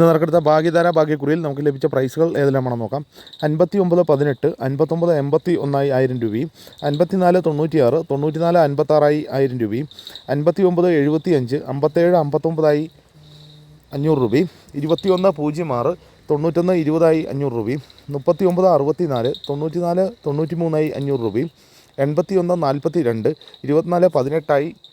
ഇന്ന് നറുക്കെടുത്ത ഭാഗ്യധാര ഭാഗ്യക്കുറിയിൽ നമുക്ക് ലഭിച്ച പ്രൈസുകൾ ഏതെല്ലാമാണെന്ന് നോക്കാം. 5918 5981 1000 രൂപയും, 54 96 94 56 1000 രൂപയും, 59 75 57 59 500 രൂപയും, 21 06 91 20 500 രൂപയും, 39 64 94 93 500 രൂപയും, 81 42 24 18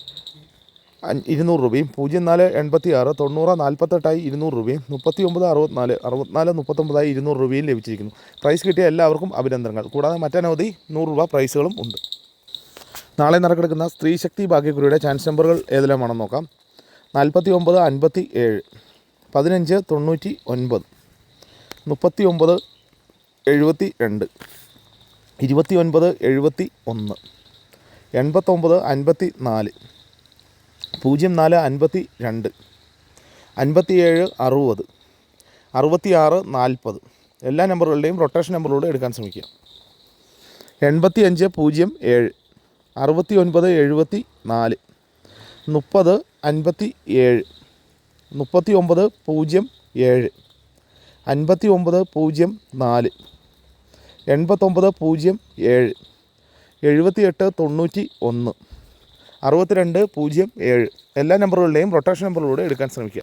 200 രൂപയും, 04 86 90 48 200 രൂപയും, 39 64 64 39 200 രൂപയും ലഭിച്ചിരിക്കുന്നു. പ്രൈസ് കിട്ടിയ എല്ലാവർക്കും അഭിനന്ദനങ്ങൾ. കൂടാതെ മറ്റനവധി 100 രൂപ പ്രൈസുകളും ഉണ്ട്. നാളെ നറുക്കെടുക്കുന്ന സ്ത്രീ ശക്തി ഭാഗ്യക്കുറിയുടെ ചാൻസ് നമ്പറുകൾ ഏതെല്ലാമാണെന്ന് നോക്കാം. 49 57 15 99 39 72 29 71 89 54 04 52 57 60 66 40 എല്ലാ നമ്പറുകളുടെയും റൊട്ടേഷൻ നമ്പറിലൂടെ എടുക്കാൻ ശ്രമിക്കുക. 85 07 69 74 30 57 39 07 59 04 89 07 78 91 62 07 എല്ലാ നമ്പറുകളുടെയും റൊട്ടേഷൻ നമ്പറിലൂടെ എടുക്കാൻ ശ്രമിക്കുക.